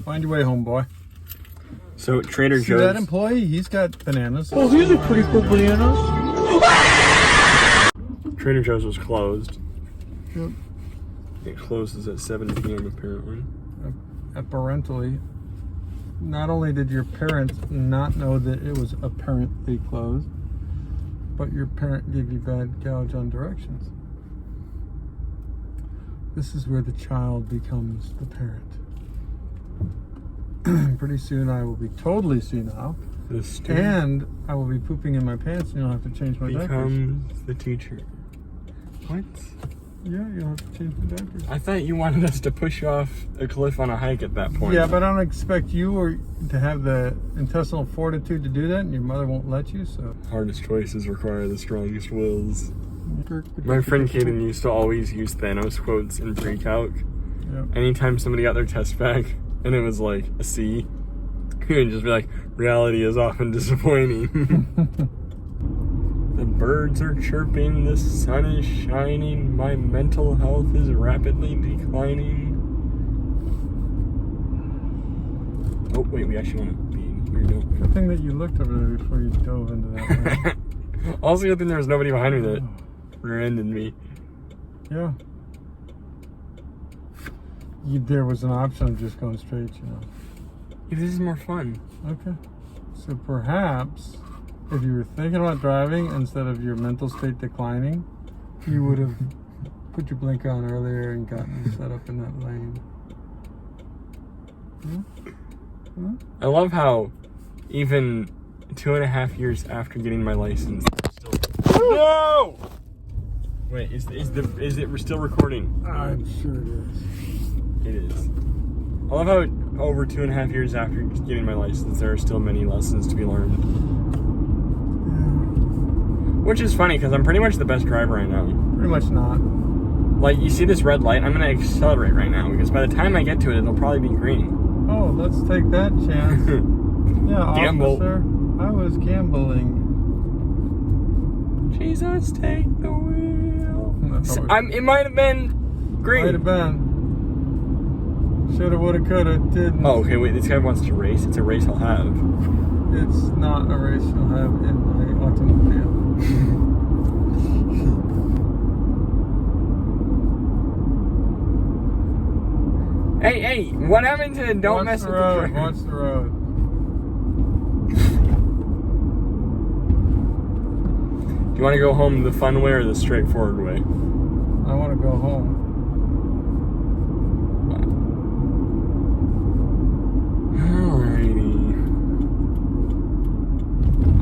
Find your way home, boy. So Trader See Joe's. that employee? He's got bananas. Oh, these are pretty cool bananas. Trader Joe's was closed. Yep. It closes at 7 p.m. apparently. Apparently. Not only did your parents not know that it was apparently closed, but your parent gave you bad gouge on directions. This is where the child becomes the parent. Pretty soon I will be totally senile. And I will be pooping in my pants and you'll have to change my diapers. Becomes the teacher. What? Yeah, you'll have to change my diapers. I thought you wanted us to push you off a cliff on a hike at that point. Yeah, but I don't expect you or to have the intestinal fortitude to do that, and your mother won't let you, so... Hardest choices require the strongest wills. My friend Kaden used to always use Thanos quotes in pre-calc. Yep. Anytime somebody got their test back and it was like a C, he would just be like, reality is often disappointing. The birds are chirping, the sun is shining, my mental health is rapidly declining. Oh, wait, we actually want to be here, don't we? Good thing that you looked over there before you dove into that. Also, good thing there was nobody behind me that rear-ended me. Yeah. There was an option of just going straight, you know. Yeah, this is more fun. Okay. So perhaps, if you were thinking about driving instead of your mental state declining, you would have put your blinker on earlier and gotten set up in that lane. I love how even 2.5 years after getting my license, still... No! Wait, is it still recording? I'm sure it is. It is. I love how over 2.5 years after getting my license, there are still many lessons to be learned. Which is funny, because I'm pretty much the best driver right now. Pretty much not. Like, you see this red light, I'm going to accelerate right now, because by the time I get to it, it'll probably be green. Oh, let's take that chance. Yeah, Gamble. officer, I was gambling. Jesus, take the wheel. No, It might have been green. might have been. Shoulda, woulda, coulda, didn't. Oh, okay, wait, this guy wants to race. It's a race I'll have. It's not a race you'll have in my automobile. Hey, what happened to don't mess with the road? Watch the road. Do you want to go home the fun way or the straightforward way? I want to go home. Alrighty.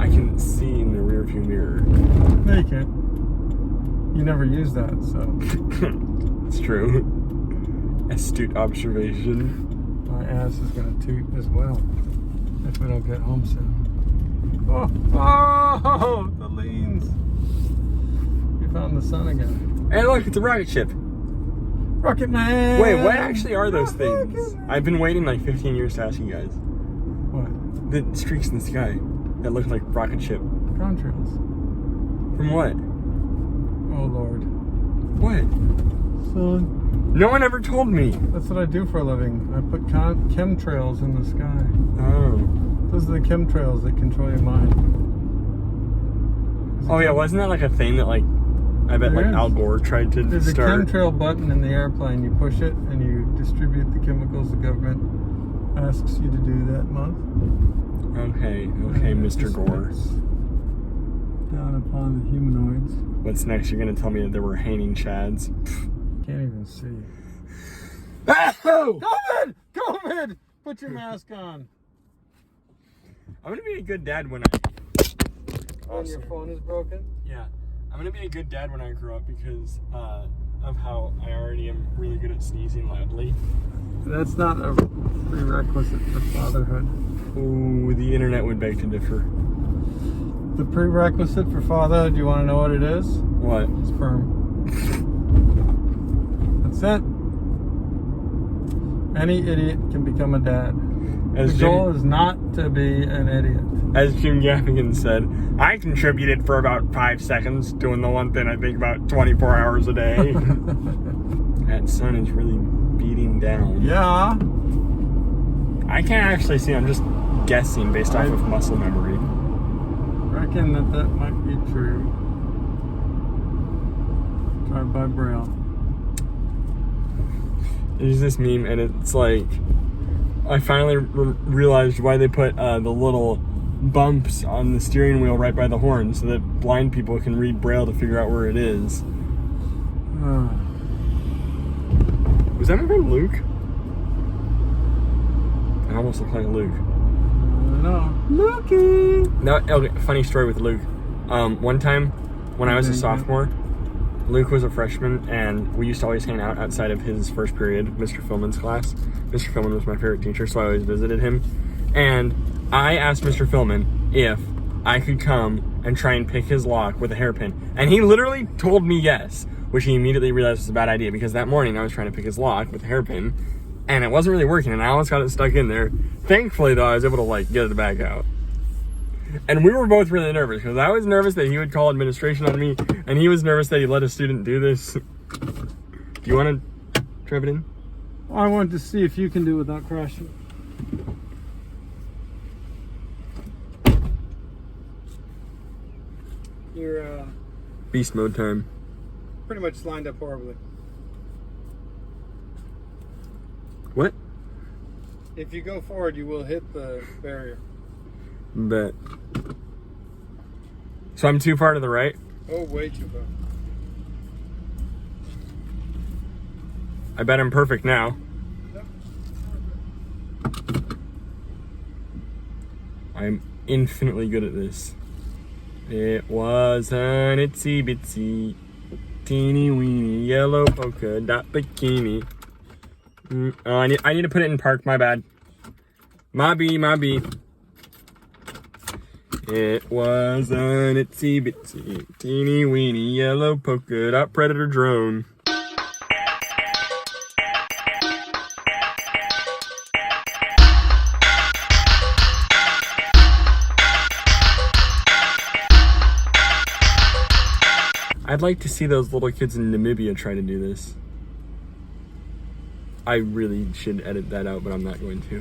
I can see in the rearview mirror. No, you can't. You never use that, so. It's true. Astute observation. My ass is going to toot as well if we don't get home soon. Oh, the leans. We found the sun again. Hey, look, it's a rocket ship. Rocket Man! Wait, what actually are those things? I've been waiting like 15 years to ask you guys. What? The streaks in the sky that look like rocket ship. Contrails. From what? Oh, Lord. What? Son. No one ever told me. That's what I do for a living. I put chemtrails in the sky. Oh. Those are the chemtrails that control your mind. Oh yeah, wasn't that like a thing that like I bet There like is. Al Gore tried to There's start? a chemtrail button in the airplane. You push it and you distribute the chemicals the government asks you to do that month. Okay, And it Mr. Gore. distributes down upon the humanoids. What's next? You're gonna tell me that there were hanging chads? Can't even see. Oh! COVID! Put your mask on. I'm gonna be a good dad when Oh, your phone is broken? Yeah, I'm gonna be a good dad when I grow up because of how I already am really good at sneezing loudly. That's not a prerequisite for fatherhood. Ooh, the internet would beg to differ. The prerequisite for fatherhood, you want to know what it is? What? Sperm. That's it. Any idiot can become a dad. The goal is not to be an idiot. As Jim Gaffigan said, I contributed for about 5 seconds, doing the one thing I think about 24 hours a day. That sun is really beating down. Yeah. I can't actually see. I'm just guessing based off of muscle memory. Reckon that might be true. Drive by Braille. There's this meme, and it's like, I finally realized why they put the little bumps on the steering wheel right by the horn, so that blind people can read Braille to figure out where it is. Was that my friend Luke? It almost looked like Luke. No. Lukey! No, okay, funny story with Luke. One time when I was a sophomore, Luke was a freshman, and we used to always hang out outside of his first period, Mr. Philman's class. Mr. Philman was my favorite teacher, so I always visited him. And I asked Mr. Philman if I could come and try and pick his lock with a hairpin. And he literally told me yes, which he immediately realized was a bad idea, because that morning I was trying to pick his lock with a hairpin, and it wasn't really working, and I almost got it stuck in there. Thankfully, though, I was able to, like, get it back out. And we were both really nervous, because I was nervous that he would call administration on me, and he was nervous that he'd let a student do this. Do you want to drive it in? I wanted to see if you can do it without crashing. You're Beast mode time. pretty much lined up horribly. What? If you go forward, you will hit the barrier. Bet. So I'm too far to the right? Oh, way too far. I bet I'm perfect now. I'm infinitely good at this. It was an itsy bitsy teeny weeny yellow polka dot bikini. Oh, I need to put it in park, my bad. My B. It was an itsy bitsy teeny weeny yellow polka dot predator drone. I'd like to see those little kids in Namibia try to do this. I really should edit that out, but I'm not going to.